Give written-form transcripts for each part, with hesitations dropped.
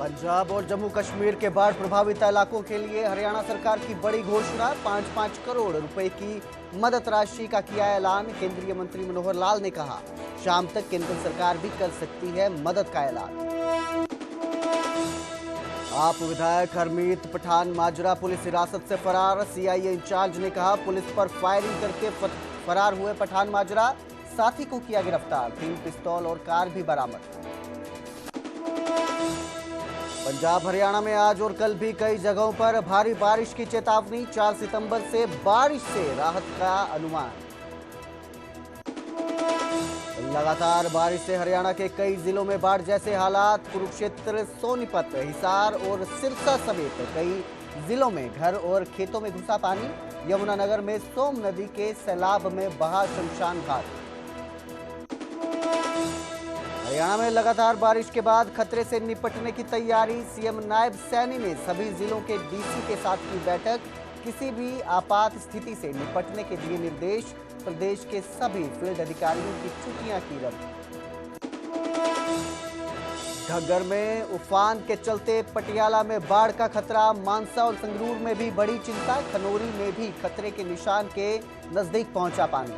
पंजाब और जम्मू कश्मीर के बाढ़ प्रभावित इलाकों के लिए हरियाणा सरकार की बड़ी घोषणा। 5-5 करोड़ रुपए की मदद राशि का किया ऐलान। केंद्रीय मंत्री मनोहर लाल ने कहा, शाम तक केंद्र सरकार भी कर सकती है मदद का ऐलान। आप विधायक हरमीत पठान माजरा पुलिस हिरासत से फरार। सीआईए इंचार्ज ने कहा, पुलिस पर फायरिंग करके फरार हुए पठान माजरा, साथी को किया गिरफ्तार। 3 पिस्तौल और कार भी बरामद। पंजाब हरियाणा में आज और कल भी कई जगहों पर भारी बारिश की चेतावनी। 4 सितंबर से बारिश से राहत का अनुमान। लगातार बारिश से हरियाणा के कई जिलों में बाढ़ जैसे हालात। कुरुक्षेत्र, सोनीपत, हिसार और सिरसा समेत कई जिलों में घर और खेतों में घुसा पानी। यमुनानगर में सोम नदी के सैलाब में बहा शमशान घाट। हरियाणा में लगातार बारिश के बाद खतरे से निपटने की तैयारी। सीएम नायब सैनी ने सभी जिलों के डीसी के साथ की बैठक। किसी भी आपात स्थिति से निपटने के दिए निर्देश। प्रदेश के सभी फील्ड अधिकारियों की छुट्टियां की रद्द। घग्गर में उफान के चलते पटियाला में बाढ़ का खतरा। मानसा और संगरूर में भी बड़ी चिंता। खनौरी में भी खतरे के निशान के नजदीक पहुंचा पानी।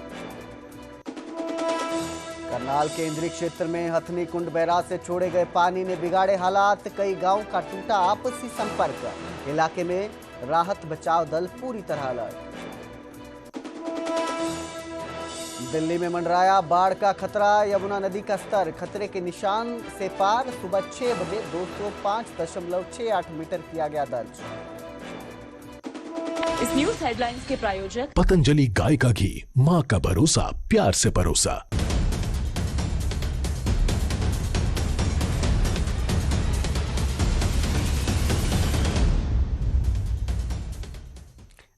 करनाल केंद्रीय क्षेत्र में हथनी कुंड बैराज से छोड़े गए पानी ने बिगाड़े हालात। कई गांवों का टूटा आपसी संपर्क। इलाके में राहत बचाव दल पूरी तरह अलर्ट। दिल्ली में मंडराया बाढ़ का खतरा। यमुना नदी का स्तर खतरे के निशान से पार। सुबह 6 बजे 205.68 मीटर किया गया दर्ज। इस न्यूज हेडलाइंस के प्रायोजक पतंजलि गाय का घी, माँ का भरोसा, प्यार से परोसा।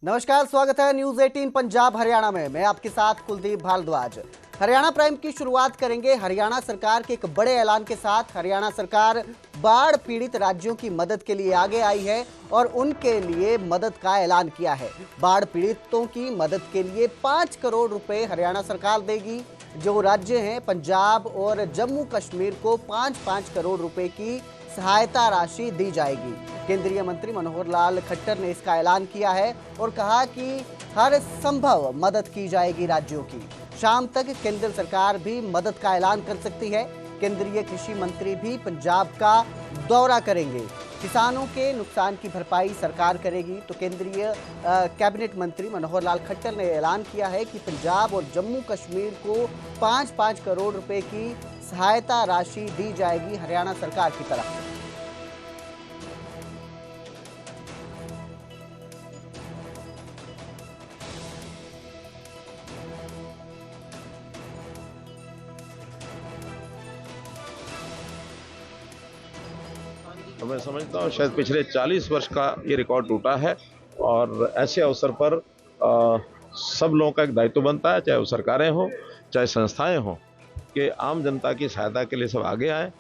नमस्कार, स्वागत है न्यूज 18 पंजाब हरियाणा में। मैं आपके साथ कुलदीप भारद्वाज। हरियाणा प्राइम की शुरुआत करेंगे हरियाणा सरकार के एक बड़े ऐलान के साथ। हरियाणा सरकार बाढ़ पीड़ित राज्यों की मदद के लिए आगे आई है और उनके लिए मदद का ऐलान किया है। बाढ़ पीड़ितों की मदद के लिए 5 करोड़ रुपए हरियाणा सरकार देगी। जो राज्य हैं पंजाब और जम्मू कश्मीर को 5-5 करोड़ रुपए की सहायता राशि दी जाएगी। केंद्रीय मंत्री मनोहर लाल खट्टर ने इसका ऐलान किया है और कहा कि हर संभव मदद की जाएगी राज्यों की। शाम तक केंद्र सरकार भी मदद का ऐलान कर सकती है। केंद्रीय कृषि मंत्री भी पंजाब का दौरा करेंगे। किसानों के नुकसान की भरपाई सरकार करेगी। तो केंद्रीय कैबिनेट मंत्री मनोहर लाल खट्टर ने ऐलान किया है कि पंजाब और जम्मू कश्मीर को 5-5 करोड़ रुपए की सहायता राशि दी जाएगी हरियाणा सरकार की तरफ से। तो मैं समझता हूँ शायद पिछले 40 वर्ष का ये रिकॉर्ड टूटा है और ऐसे अवसर पर सब लोगों का एक दायित्व बनता है, चाहे वो सरकारें हों चाहे संस्थाएं हों, कि आम जनता की सहायता के लिए सब आगे आए।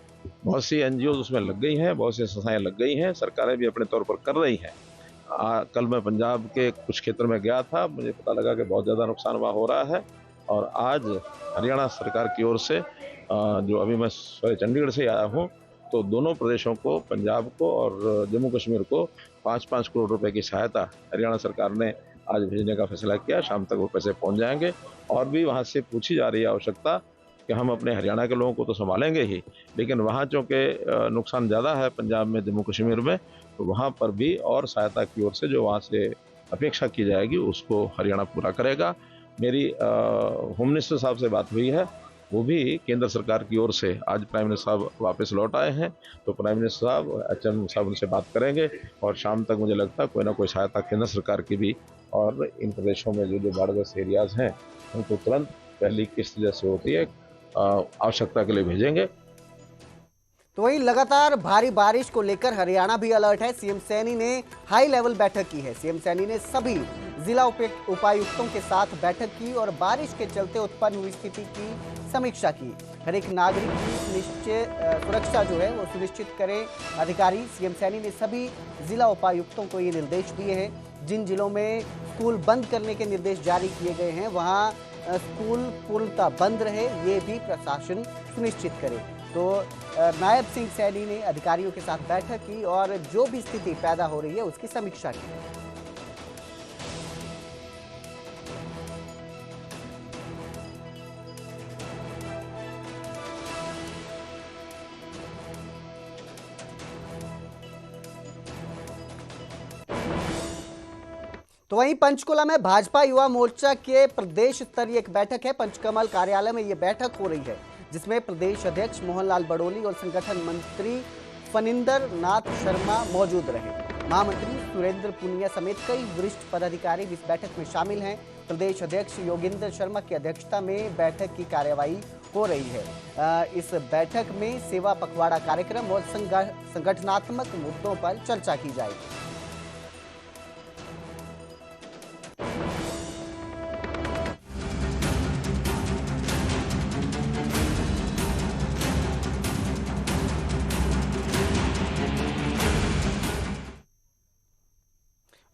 बहुत सी एनजीओ उसमें लग गई हैं, बहुत सी संस्थाएं लग गई हैं, सरकारें भी अपने तौर पर कर रही हैं। कल मैं पंजाब के कुछ क्षेत्र में गया था, मुझे पता लगा कि बहुत ज़्यादा नुकसान वहाँ हो रहा है। और आज हरियाणा सरकार की ओर से जो अभी मैं चंडीगढ़ से आया हूँ, तो दोनों प्रदेशों को, पंजाब को और जम्मू कश्मीर को 5-5 करोड़ रुपए की सहायता हरियाणा सरकार ने आज भेजने का फैसला किया। शाम तक वो पैसे पहुंच जाएंगे। और भी वहां से पूछी जा रही है आवश्यकता कि हम अपने हरियाणा के लोगों को तो संभालेंगे ही, लेकिन वहाँ चूँकि नुकसान ज़्यादा है पंजाब में, जम्मू कश्मीर में, तो वहाँ पर भी और सहायता की ओर से जो वहाँ से अपेक्षा की जाएगी उसको हरियाणा पूरा करेगा। मेरी होम मिनिस्टर साहब से बात हुई है, वो भी केंद्र सरकार की ओर से आज प्राइम मिनिस्टर साहब वापस लौट आए हैं, तो प्राइम मिनिस्टर साहब, एचएम साहब उनसे बात करेंगे और शाम तक मुझे लगता है कोई ना कोई सहायता केंद्र सरकार की भी और इन प्रदेशों में जो बाढ़ग्रस्त एरियाज हैं उनको तुरंत पहली किस्त जैसे होती है आवश्यकता के लिए भेजेंगे। तो वहीं लगातार भारी बारिश को लेकर हरियाणा भी अलर्ट है। सीएम सैनी ने हाई लेवल बैठक की है। सीएम सैनी ने सभी जिला उपायुक्तों के साथ बैठक की और बारिश के चलते उत्पन्न हुई स्थिति की समीक्षा की। हर एक नागरिक की सुरक्षा जो है वो सुनिश्चित करें अधिकारी। सीएम सैनी ने सभी जिला उपायुक्तों को ये निर्देश दिए हैं। जिन जिलों में स्कूल बंद करने के निर्देश जारी किए गए हैं वहाँ स्कूल पूर्णतः बंद रहे, ये भी प्रशासन सुनिश्चित करे। तो नायब सिंह सैनी ने अधिकारियों के साथ बैठक की और जो भी स्थिति पैदा हो रही है उसकी समीक्षा की। तो वहीं पंचकुला में भाजपा युवा मोर्चा के प्रदेश स्तरीय एक बैठक है। पंचकमल कार्यालय में ये बैठक हो रही है, जिसमें प्रदेश अध्यक्ष मोहनलाल बड़ोली और संगठन मंत्री फनिंदर नाथ शर्मा मौजूद रहे। महामंत्री सुरेंद्र पुनिया समेत कई वरिष्ठ पदाधिकारी इस बैठक में शामिल हैं। प्रदेश अध्यक्ष योगेंद्र शर्मा की अध्यक्षता में बैठक की कार्यवाही हो रही है। इस बैठक में सेवा पखवाड़ा कार्यक्रम और संगठनात्मक मुद्दों पर चर्चा की जाएगी।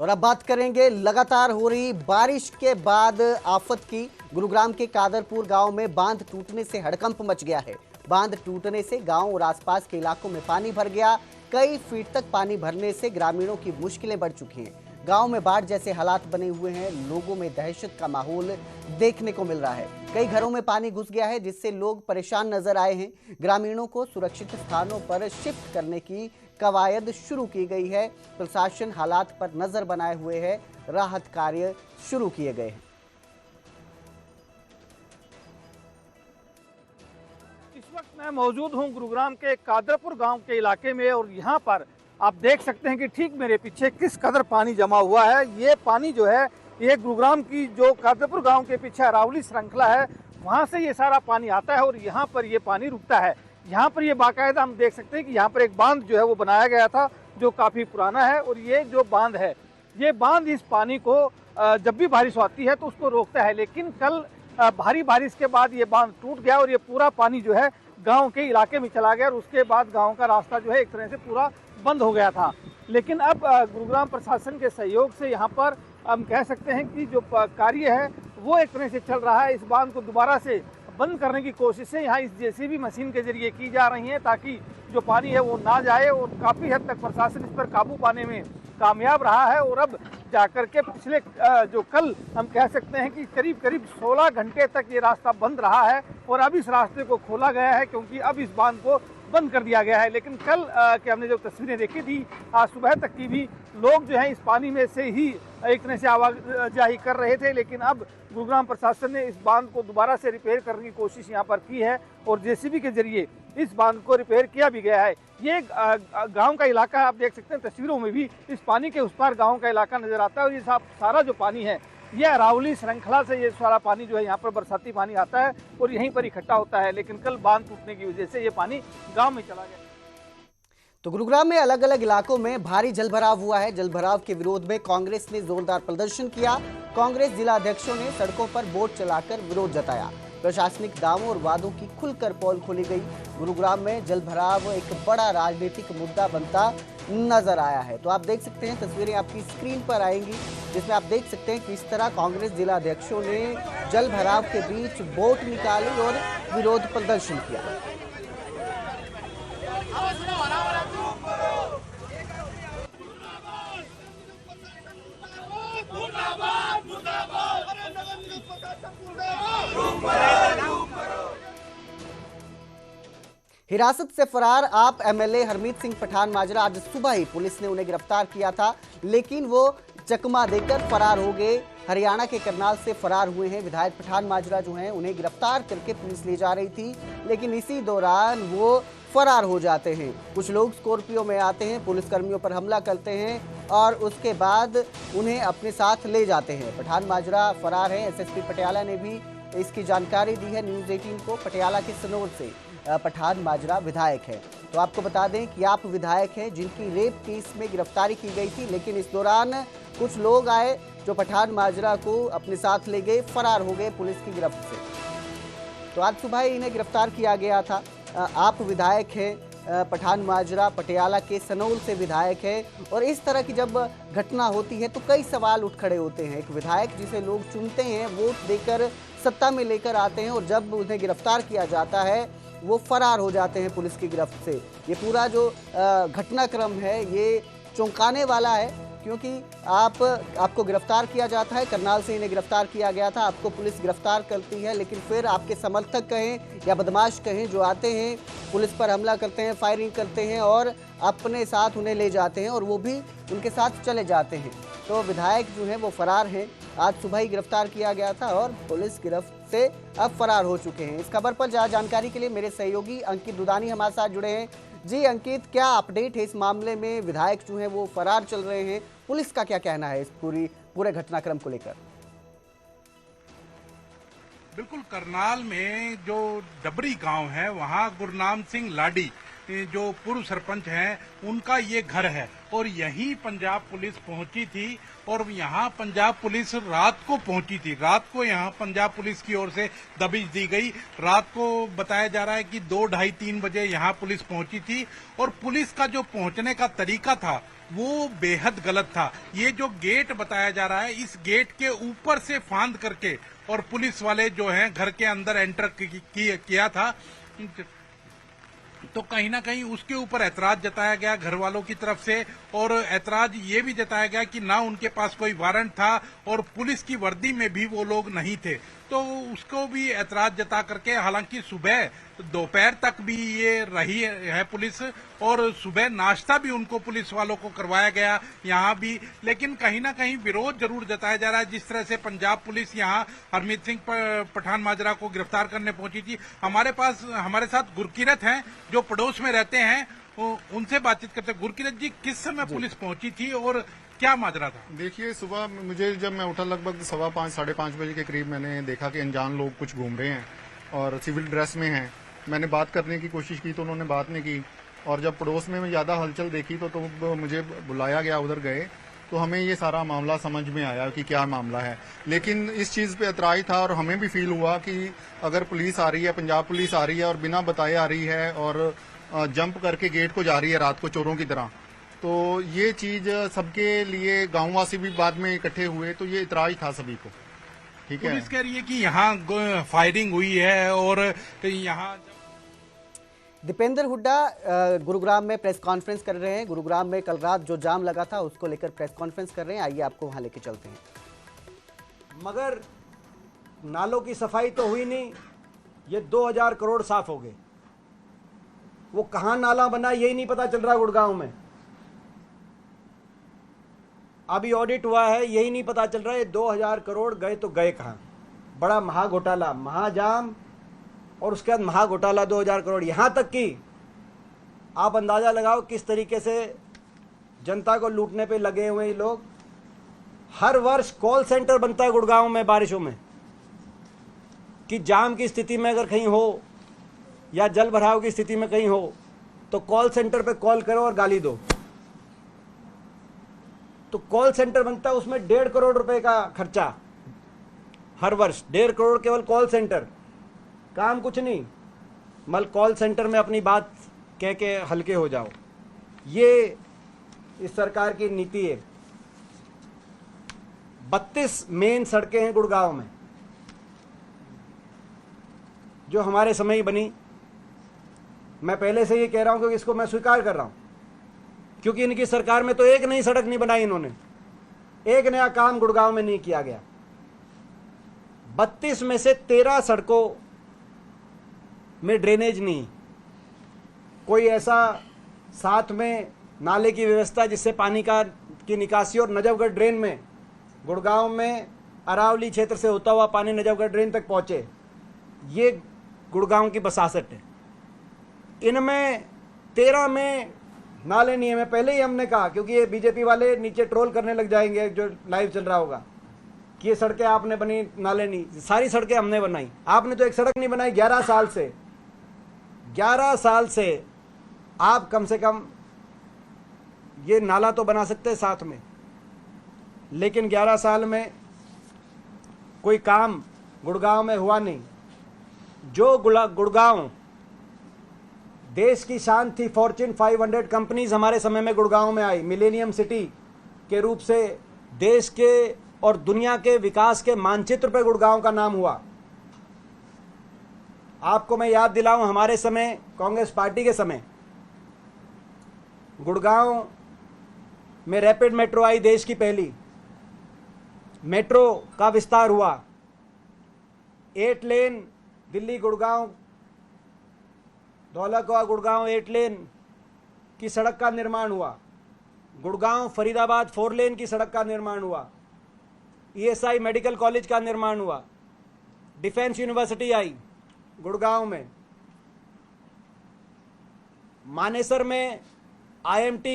और अब बात करेंगे लगातार हो रही बारिश के बाद आफत की। गुरुग्राम के कादरपुर गांव में बांध टूटने से हड़कंप मच गया है। बांध टूटने से गांव और आसपास के इलाकों में पानी भर गया। कई फीट तक पानी भरने से ग्रामीणों की मुश्किलें बढ़ चुकी हैं। गांव में बाढ़ जैसे हालात बने हुए हैं। लोगों में दहशत का माहौल देखने को मिल रहा है। कई घरों में पानी घुस गया है, जिससे लोग परेशान नजर आए हैं। ग्रामीणों को सुरक्षित स्थानों पर शिफ्ट करने की कवायद शुरू की गई है। प्रशासन हालात पर नजर बनाए हुए है। राहत कार्य शुरू किए गए हैं। इस वक्त मैं मौजूद हूं गुरुग्राम के कादरपुर गांव के इलाके में और यहां पर आप देख सकते हैं कि ठीक मेरे पीछे किस कदर पानी जमा हुआ है। ये पानी जो है ये गुरुग्राम की जो कादरपुर गांव के पीछे अरावली श्रृंखला है, वहां से ये सारा पानी आता है और यहाँ पर ये पानी रुकता है। यहाँ पर ये बाकायदा हम देख सकते हैं कि यहाँ पर एक बांध जो है वो बनाया गया था, जो काफी पुराना है। और ये जो बांध है, ये बांध इस पानी को जब भी बारिश आती है तो उसको रोकता है। लेकिन कल भारी बारिश के बाद ये बांध टूट गया और ये पूरा पानी जो है गांव के इलाके में चला गया और उसके बाद गांव का रास्ता जो है एक तरह से पूरा बंद हो गया था। लेकिन अब गुरुग्राम प्रशासन के सहयोग से यहाँ पर हम कह सकते हैं कि जो कार्य है वो एक तरह से चल रहा है। इस बांध को दोबारा से बंद करने की कोशिशें यहाँ इस जेसीबी मशीन के जरिए की जा रही हैं, ताकि जो पानी है वो ना जाए। और काफ़ी हद तक प्रशासन इस पर काबू पाने में कामयाब रहा है। और अब जाकर के पिछले जो कल हम कह सकते हैं कि करीब करीब 16 घंटे तक ये रास्ता बंद रहा है और अब इस रास्ते को खोला गया है, क्योंकि अब इस बांध को बंद कर दिया गया है। लेकिन कल के हमने जो तस्वीरें देखी थी, आज सुबह तक की भी लोग जो है इस पानी में से ही एक तरह से आवाजाही कर रहे थे। लेकिन अब गुरुग्राम प्रशासन ने इस बांध को दोबारा से रिपेयर करने की कोशिश यहाँ पर की है और जेसीबी के जरिए इस बांध को रिपेयर किया भी गया है। ये गांव का इलाका आप देख सकते हैं, तस्वीरों में भी इस पानी के उस पार गांव का इलाका नजर आता है। और ये सारा जो पानी है ये अरावली श्रृंखला से ये सारा पानी जो है यहाँ पर बरसाती पानी आता है और यहीं पर इकट्ठा होता है। लेकिन कल बांध टूटने की वजह से ये पानी गांव में चला गया। तो गुरुग्राम में अलग अलग इलाकों में भारी जलभराव हुआ है। जलभराव के विरोध में कांग्रेस ने जोरदार प्रदर्शन किया। कांग्रेस जिला अध्यक्षों ने सड़कों पर बोर्ड चलाकर विरोध जताया। प्रशासनिक दावों और वादों की खुलकर पोल खोली गई। गुरुग्राम में जलभराव एक बड़ा राजनीतिक मुद्दा बनता नजर आया है। तो आप देख सकते हैं, तस्वीरें आपकी स्क्रीन पर आएंगी, जिसमें आप देख सकते हैं किस तरह कांग्रेस जिला अध्यक्षों ने जलभराव के बीच बोट निकाली और विरोध प्रदर्शन किया। हिरासत से फरार आप एमएलए हरमीत सिंह पठान माजरा, आज सुबह ही पुलिस ने उन्हें गिरफ्तार किया था, लेकिन वो चकमा देकर फरार हो गए। हरियाणा के करनाल से फरार हुए हैं विधायक पठान माजरा जो हैं, उन्हें गिरफ्तार करके पुलिस ले जा रही थी, लेकिन इसी दौरान वो फरार हो जाते हैं। कुछ लोग स्कॉर्पियो में आते हैं, पुलिसकर्मियों पर हमला करते हैं और उसके बाद उन्हें अपने साथ ले जाते हैं। पठान माजरा फरार हैं। एसएसपी पटियाला ने भी इसकी जानकारी दी है न्यूज़ 18 को। पटियाला के सनोर से पठान माजरा विधायक है। तो आपको बता दें कि आप विधायक हैं जिनकी रेप केस में गिरफ्तारी की गई थी, लेकिन इस दौरान कुछ लोग आए जो पठान माजरा को अपने साथ ले गए, फरार हो गए पुलिस की गिरफ्त से। तो आज सुबह ही इन्हें गिरफ्तार किया गया था। आप विधायक हैं, पठान माजरा पटियाला के सनौल से विधायक है, और इस तरह की जब घटना होती है तो कई सवाल उठ खड़े होते हैं। एक विधायक जिसे लोग चुनते हैं, वोट देकर सत्ता में लेकर आते हैं, और जब उन्हें गिरफ्तार किया जाता है वो फरार हो जाते हैं पुलिस की गिरफ्त से। ये पूरा जो घटनाक्रम है ये चौंकाने वाला है, क्योंकि आपको गिरफ्तार किया जाता है। करनाल से इन्हें गिरफ्तार किया गया था, आपको पुलिस गिरफ्तार करती है, लेकिन फिर आपके समर्थक कहें या बदमाश कहें जो आते हैं पुलिस पर हमला करते हैं, फायरिंग करते हैं और अपने साथ उन्हें ले जाते हैं और वो भी उनके साथ चले जाते हैं। तो विधायक जो हैं वो फरार हैं। आज सुबह ही गिरफ्तार किया गया था और पुलिस गिरफ्त से अब फरार हो चुके हैं। इस खबर पर ज़्यादा जानकारी के लिए मेरे सहयोगी अंकित दुदानी हमारे साथ जुड़े हैं। जी अंकित, क्या अपडेट है इस मामले में? विधायक जो हैं वो फरार चल रहे हैं, पुलिस का क्या कहना है इस पूरे घटनाक्रम को लेकर? बिल्कुल, करनाल में जो डबरी गांव है वहां गुरनाम सिंह लाडी जो पूर्व सरपंच हैं उनका ये घर है और यहीं पंजाब पुलिस पहुंची थी और यहाँ पंजाब पुलिस रात को पहुंची थी। रात को यहाँ पंजाब पुलिस की ओर से दबिश दी गई। रात को बताया जा रहा है कि 2, 2:30, 3 बजे यहाँ पुलिस पहुंची थी और पुलिस का जो पहुंचने का तरीका था वो बेहद गलत था। ये जो गेट बताया जा रहा है, इस गेट के ऊपर से फांद करके और पुलिस वाले जो हैं घर के अंदर एंटर किया था। तो कहीं ना कहीं उसके ऊपर ऐतराज जताया गया घर वालों की तरफ से और ऐतराज ये भी जताया गया कि ना उनके पास कोई वारंट था और पुलिस की वर्दी में भी वो लोग नहीं थे। तो उसको भी ऐतराज जता करके, हालांकि सुबह दोपहर तक भी ये रही है पुलिस और सुबह नाश्ता भी उनको पुलिस वालों को करवाया गया यहाँ भी, लेकिन कहीं ना कहीं विरोध जरूर जताया जा रहा है। जिस तरह से पंजाब पुलिस यहाँ हरमीत सिंह पठान माजरा को गिरफ्तार करने पहुंची थी। हमारे साथ गुरकीरत हैं जो पड़ोस में रहते हैं, उनसे बातचीत करते हैं। गुरकीरत जी, किस समय पुलिस पहुंची थी और क्या माजरा था? देखिए, सुबह मुझे जब मैं उठा लगभग 5:15, 5:30 बजे के करीब मैंने देखा कि अनजान लोग कुछ घूम रहे हैं और सिविल ड्रेस में हैं। मैंने बात करने की कोशिश की तो उन्होंने बात नहीं की और जब पड़ोस में ज्यादा हलचल देखी तो मुझे बुलाया गया, उधर गए तो हमें ये सारा मामला समझ में आया कि क्या मामला है। लेकिन इस चीज पे एतराज था और हमें भी फील हुआ कि अगर पुलिस आ रही है, पंजाब पुलिस आ रही है और बिना बताए आ रही है और जंप करके गेट को जा रही है रात को चोरों की तरह, तो ये चीज सबके लिए, गांववासी भी बाद में इकट्ठे हुए तो ये इतराज था सभी को। ठीक है, पुलिस कह रही है कि यहाँ फायरिंग हुई है और यहाँ दीपेंद्र हुड्डा गुरुग्राम में प्रेस कॉन्फ्रेंस कर रहे हैं। गुरुग्राम में कल रात जो जाम लगा था उसको लेकर प्रेस कॉन्फ्रेंस कर रहे हैं। आइए आपको वहां लेके चलते हैं। मगर नालों की सफाई तो हुई नहीं, ये 2000 करोड़ साफ हो गए। वो कहाँ नाला बना यही नहीं पता चल रहा गुड़गांव में। अभी ऑडिट हुआ है, यही नहीं पता चल रहा है 2000 करोड़ गए तो गए कहाँ। बड़ा महा घोटाला, महाजाम और उसके बाद महा घोटाला 2000 करोड़। यहाँ तक कि आप अंदाज़ा लगाओ किस तरीके से जनता को लूटने पे लगे हुए ये लोग। हर वर्ष कॉल सेंटर बनता है गुड़गांव में बारिशों में कि जाम की स्थिति में अगर कहीं हो या जल भराव की स्थिति में कहीं हो तो कॉल सेंटर पे कॉल करो और गाली दो। तो कॉल सेंटर बनता है, उसमें 1.5 करोड़ रुपए का खर्चा हर वर्ष। 1.5 करोड़ केवल कॉल सेंटर, काम कुछ नहीं। मल कॉल सेंटर में अपनी बात कह के हल्के हो जाओ, ये इस सरकार की नीति है। 32 मेन सड़कें हैं गुड़गांव में जो हमारे समय ही बनी। मैं पहले से ये कह रहा हूं क्योंकि इसको मैं स्वीकार कर रहा हूं, क्योंकि इनकी सरकार में तो एक नई सड़क नहीं बनाई इन्होंने, एक नया काम गुड़गांव में नहीं किया गया। 32 में से 13 सड़कों में ड्रेनेज नहीं, कोई ऐसा साथ में नाले की व्यवस्था जिससे पानी की निकासी। और नजफगढ़ ड्रेन में गुड़गांव में अरावली क्षेत्र से होता हुआ पानी नजफगढ़ ड्रेन तक पहुंचे, ये गुड़गांव की बसासट है। इनमें 13 में नाले नहीं है। मैं पहले ही हमने कहा, क्योंकि ये बीजेपी वाले नीचे ट्रोल करने लग जाएंगे जो लाइव चल रहा होगा कि ये सड़कें आपने बनी, नाले नहीं। सारी सड़कें हमने बनाई, आपने तो एक सड़क नहीं बनाई 11 साल से। 11 साल से आप कम से कम ये नाला तो बना सकते हैं साथ में, लेकिन 11 साल में कोई काम गुड़गांव में हुआ नहीं। जो गुड़गांव देश की शान थी, फॉर्च्यून 500 कंपनीज हमारे समय में गुड़गांव में आई, मिलेनियम सिटी के रूप से देश के और दुनिया के विकास के मानचित्र पर गुड़गांव का नाम हुआ। आपको मैं याद दिलाऊं, हमारे समय, कांग्रेस पार्टी के समय गुड़गांव में रैपिड मेट्रो आई, देश की पहली मेट्रो का विस्तार हुआ। 8 लेन दिल्ली गुड़गांव, धौलाकुआ गुड़गांव 8 लेन की सड़क का निर्माण हुआ। गुड़गांव फरीदाबाद 4 लेन की सड़क का निर्माण हुआ। ESI मेडिकल कॉलेज का निर्माण हुआ। डिफेंस यूनिवर्सिटी आई गुड़गांव में। मानेसर में IMT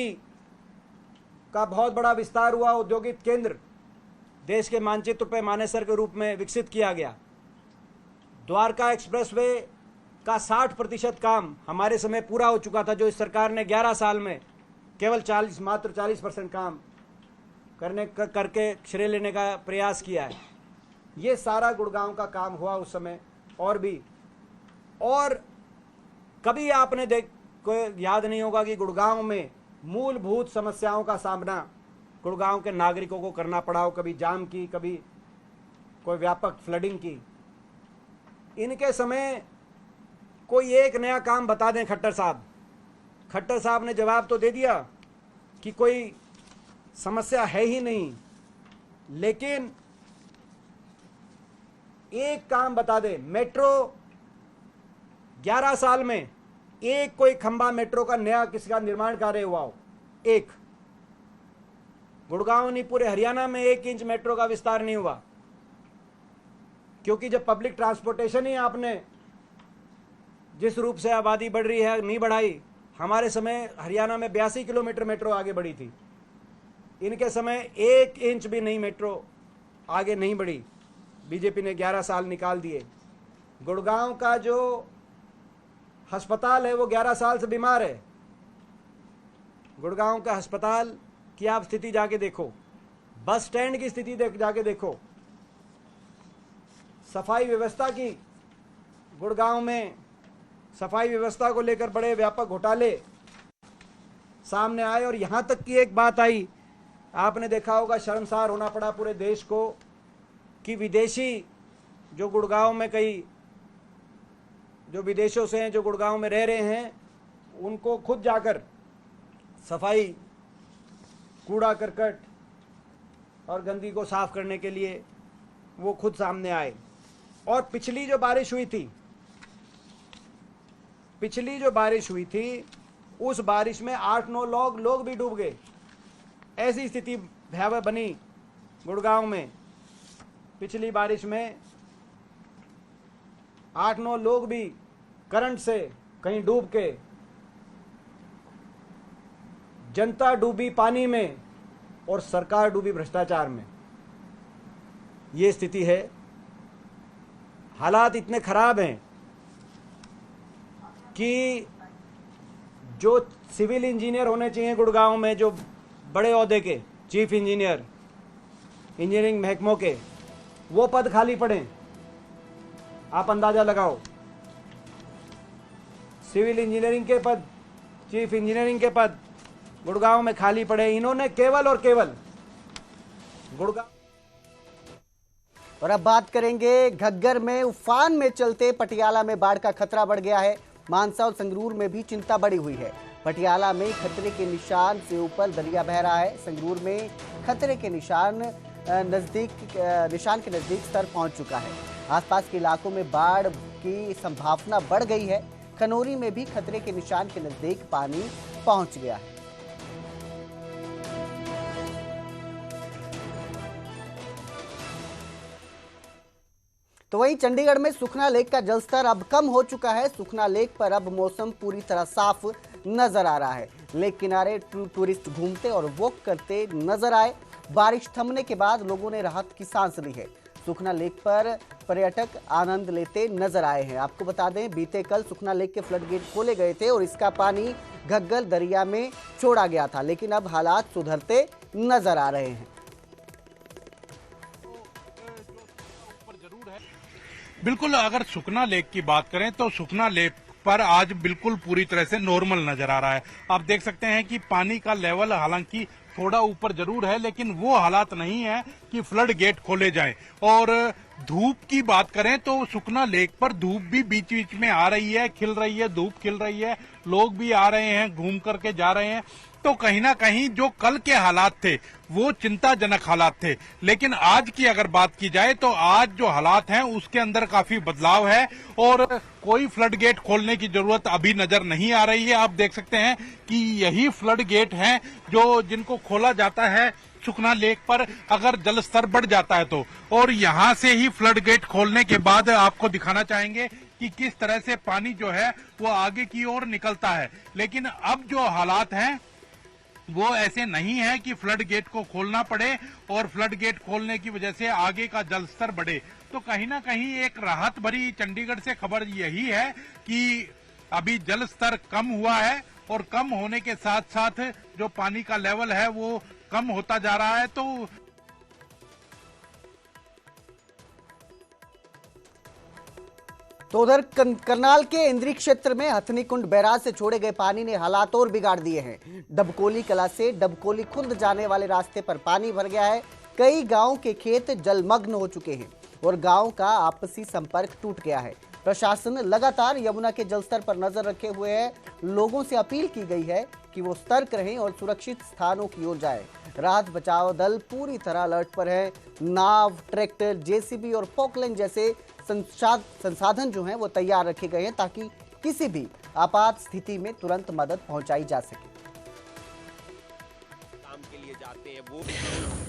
का बहुत बड़ा विस्तार हुआ। औद्योगिक केंद्र देश के मानचित्र पर मानेसर के रूप में विकसित किया गया। द्वारका एक्सप्रेसवे का 60% काम हमारे समय पूरा हो चुका था, जो इस सरकार ने 11 साल में केवल मात्र 40% काम करके श्रेय लेने का प्रयास किया है। ये सारा गुड़गांव का काम हुआ उस समय। और भी, और कभी आपने को याद नहीं होगा कि गुड़गांव में मूलभूत समस्याओं का सामना गुड़गांव के नागरिकों को करना पड़ा हो, कभी जाम की, कभी कोई व्यापक फ्लडिंग की। इनके समय कोई एक नया काम बता दें खट्टर साहब ने जवाब तो दे दिया कि कोई समस्या है ही नहीं, लेकिन एक काम बता दे, मेट्रो 11 साल में एक कोई खंबा मेट्रो का नया किसी का निर्माण कार्य हुआ हो, एक। गुड़गांव नहीं, पूरे हरियाणा में 1 इंच मेट्रो का विस्तार नहीं हुआ, क्योंकि जब पब्लिक ट्रांसपोर्टेशन ही आपने जिस रूप से आबादी बढ़ रही है नहीं बढ़ाई। हमारे समय हरियाणा में 82 किलोमीटर मेट्रो आगे बढ़ी थी। इनके समय 1 इंच भी नहीं मेट्रो आगे नहीं बढ़ी। बीजेपी ने 11 साल निकाल दिए। गुड़गांव का जो अस्पताल है वो 11 साल से बीमार है। गुड़गांव का अस्पताल की आप स्थिति जाके देखो, बस स्टैंड की स्थिति जाके देखो, सफाई व्यवस्था की, गुड़गांव में सफाई व्यवस्था को लेकर बड़े व्यापक घोटाले सामने आए। और यहां तक की एक बात आई, आपने देखा होगा, शर्मसार होना पड़ा पूरे देश को कि विदेशी जो गुड़गांव में कई जो विदेशों से हैं, जो गुड़गांव में रह रहे हैं, उनको खुद जाकर सफाई, कूड़ा करकट और गंदगी को साफ करने के लिए वो खुद सामने आए। और पिछली जो बारिश हुई थी उस बारिश में 8-9 लोग भी डूब गए। ऐसी स्थिति भयावह बनी गुड़गांव में। पिछली बारिश में 8-9 लोग भी करंट से कहीं डूब के, जनता डूबी पानी में और सरकार डूबी भ्रष्टाचार में। ये स्थिति है। हालात इतने खराब हैं कि जो सिविल इंजीनियर होने चाहिए गुड़गांव में, जो बड़े ओहदे के चीफ इंजीनियर, इंजीनियरिंग महकमों के, वो पद खाली पड़े। आप अंदाजा लगाओ, सिविल इंजीनियरिंग के पद, चीफ इंजीनियरिंग के पद गुड़गांव में खाली पड़े। इन्होंने केवल और केवल गुड़गांव। और अब बात करेंगे घग्गर में उफान में चलते पटियाला में बाढ़ का खतरा बढ़ गया है। मानसा और संगरूर में भी चिंता बढ़ी हुई है। पटियाला में खतरे के निशान से ऊपर दरिया बह रहा है। संगरूर में खतरे के निशान के नजदीक स्तर पहुंच चुका है। आसपास के इलाकों में बाढ़ की संभावना बढ़ गई है। खनौरी में भी खतरे के निशान के नजदीक पानी पहुंच गया है। तो वहीं चंडीगढ़ में सुखना लेक का जलस्तर अब कम हो चुका है। सुखना लेक पर अब मौसम पूरी तरह साफ नजर आ रहा है। लेक किनारे टूरिस्ट घूमते और वॉक करते नजर आए। बारिश थमने के बाद लोगों ने राहत की सांस ली है। सुखना लेक पर पर्यटक आनंद लेते नजर आए हैं। आपको बता दें, बीते कल सुखना लेक के फ्लड गेट खोले गए थे और इसका पानी घग्गर दरिया में छोड़ा गया था, लेकिन अब हालात सुधरते नजर आ रहे हैं। बिल्कुल, अगर सुखना लेक की बात करें तो सुखना लेक पर आज बिल्कुल पूरी तरह से नॉर्मल नजर आ रहा है। आप देख सकते हैं कि पानी का लेवल हालांकि थोड़ा ऊपर जरूर है, लेकिन वो हालात नहीं है कि फ्लड गेट खोले जाएं। और धूप की बात करें तो सुखना लेक पर धूप भी बीच बीच में आ रही है, खिल रही है, धूप खिल रही है, लोग भी आ रहे हैं, घूम करके जा रहे हैं। तो कहीं ना कहीं जो कल के हालात थे वो चिंताजनक हालात थे, लेकिन आज की अगर बात की जाए तो आज जो हालात हैं उसके अंदर काफी बदलाव है और कोई फ्लड गेट खोलने की जरूरत अभी नजर नहीं आ रही है। आप देख सकते हैं कि यही फ्लड गेट हैं जो जिनको खोला जाता है सुखना लेक पर अगर जल स्तर बढ़ जाता है तो, और यहां से ही फ्लड गेट खोलने के बाद आपको दिखाना चाहेंगे कि किस तरह से पानी जो है वो आगे की ओर निकलता है। लेकिन अब जो हालात हैं वो ऐसे नहीं है कि फ्लड गेट को खोलना पड़े और फ्लड गेट खोलने की वजह से आगे का जल स्तर बढ़े। तो कहीं ना कहीं एक राहत भरी चंडीगढ़ से खबर यही है कि अभी जल स्तर कम हुआ है और कम होने के साथ साथ जो पानी का लेवल है वो कम होता जा रहा है। तो उधर करनाल के इंद्री क्षेत्र में हथनीकुंड बैराज से छोड़े गए पानी ने हालात और बिगाड़ दिए हैं। डबकोली कला से डबकोली खुर्द जाने वाले रास्ते पर पानी भर गया है। कई गांव के खेत जलमग्न हो चुके हैं और गांव का आपसी संपर्क टूट गया है। प्रशासन लगातार यमुना के जलस्तर पर नजर रखे हुए है। लोगों से अपील की गई है कि वो सतर्क रहें और सुरक्षित स्थानों की ओर जाएं। राहत बचाव दल पूरी तरह अलर्ट पर है। नाव, ट्रैक्टर, जेसीबी और पोकलैंड जैसे संसाधन जो हैं वो तैयार रखे गए हैं ताकि किसी भी आपात स्थिति में तुरंत मदद पहुंचाई जा सके।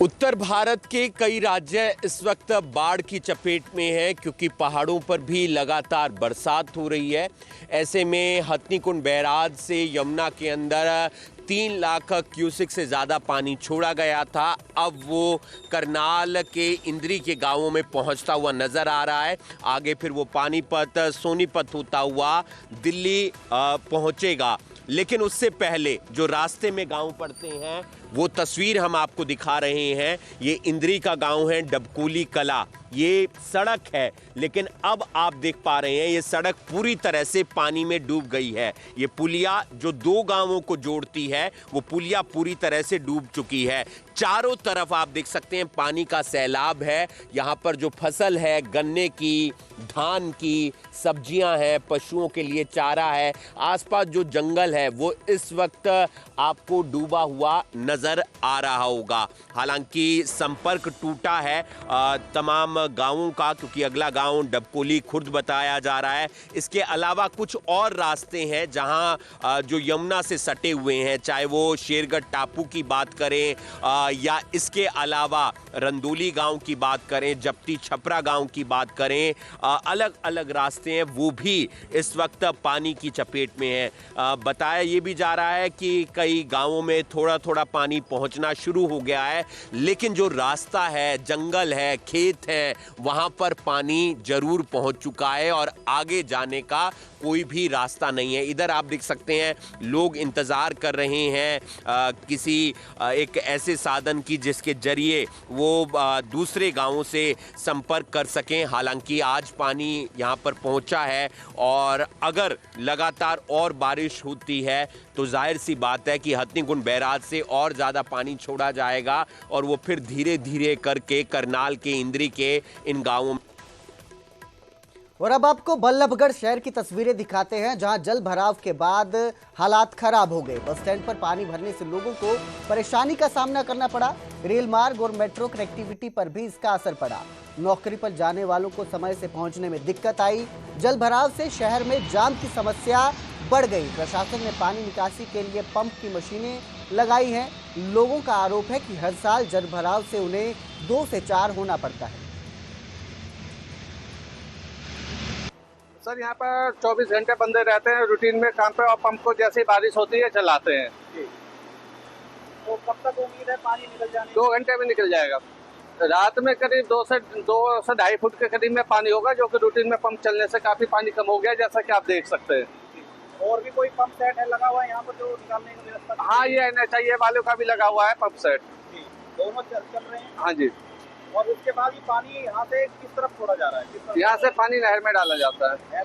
उत्तर भारत के कई राज्य इस वक्त बाढ़ की चपेट में हैं क्योंकि पहाड़ों पर भी लगातार बरसात हो रही है। ऐसे में हथनीकुंड बैराज से यमुना के अंदर 3 लाख क्यूसेक से ज़्यादा पानी छोड़ा गया था। अब वो करनाल के इंद्री के गांवों में पहुंचता हुआ नज़र आ रहा है। आगे फिर वो पानीपत, सोनीपत होता हुआ दिल्ली पहुंचेगा। लेकिन उससे पहले जो रास्ते में गांव पड़ते हैं वो तस्वीर हम आपको दिखा रहे हैं। ये इंद्री का गांव है, डबकोली कला। ये सड़क है, लेकिन अब आप देख पा रहे हैं ये सड़क पूरी तरह से पानी में डूब गई है। ये पुलिया जो 2 गांवों को जोड़ती है वो पुलिया पूरी तरह से डूब चुकी है। चारों तरफ आप देख सकते हैं पानी का सैलाब है। यहाँ पर जो फसल है गन्ने की, धान की, सब्जियां हैं, पशुओं के लिए चारा है, आसपास जो जंगल है वो इस वक्त आपको डूबा हुआ नजर आ रहा होगा। हालांकि संपर्क टूटा है तमाम गांवों का, क्योंकि अगला गांव डबकोली खुर्द बताया जा रहा है। इसके अलावा कुछ और रास्ते हैं जहां जो यमुना से सटे हुए हैं, चाहे वो शेरगढ़ टापू की बात करें या इसके अलावा रंदोली गांव की बात करें, जप्ती छपरा गांव की बात करें, अलग अलग रास्ते हैं वो भी इस वक्त पानी की चपेट में है। बताया ये भी जा रहा है कि कई गांवों में थोड़ा थोड़ा पानी पहुंचना शुरू हो गया है, लेकिन जो रास्ता है, जंगल है, खेत है, वहां पर पानी जरूर पहुंच चुका है और आगे जाने का कोई भी रास्ता नहीं है। इधर आप देख सकते हैं लोग इंतजार कर रहे हैं किसी एक ऐसे साधन की जिसके जरिए वो दूसरे गांवों से संपर्क कर सकें। हालांकि आज पानी यहां पर पहुंचा है और अगर लगातार और बारिश होती है तो जाहिर सी बात है कि हथनीकुंड बैराज से और ज़्यादा पानी छोड़ा जाएगा और वो फिर धीरे धीरे करके करनाल के, इंद्री के इन गांवों। और अब आपको बल्लभगढ़ शहर की तस्वीरें दिखाते हैं जहां जल भराव के बाद हालात खराब हो गए। बस स्टैंड पर पानी भरने से लोगों को परेशानी का सामना करना पड़ा। रेल मार्ग और मेट्रो कनेक्टिविटी पर भी इसका असर पड़ा। नौकरी पर जाने वालों को समय से पहुंचने में दिक्कत आई। जल भराव से शहर में जाम की समस्या बढ़ गई। प्रशासन ने पानी निकासी के लिए पंप की मशीनें लगाई हैं। लोगों का आरोप है कि हर साल जल भराव से उन्हें 2 से 4 होना पड़ता है। सर यहाँ पर 24 घंटे बंदे रहते हैं रूटीन में काम पे, और पंप को जैसे ही बारिश होती है चलाते हैं। तो कब तक उम्मीद है पानी निकल जाने? 2 घंटे में निकल जाएगा। रात में करीब 2 से 2.5 फुट के करीब में पानी होगा, जो कि रूटीन में पंप चलने से काफी पानी कम हो गया, जैसा कि आप देख सकते हैं। और भी कोई पंप सेट है लगा हुआ है यहाँ पर जो निकालने की व्यवस्था? हाँ, ये NHI वालों का भी लगा हुआ है पंप सेट। दोनों चल रहे हैं? हाँ जी। और उसके बाद ये पानी यहाँ से किस तरफ छोड़ा जा रहा है? यहाँ से पानी नहर में डाला जाता है।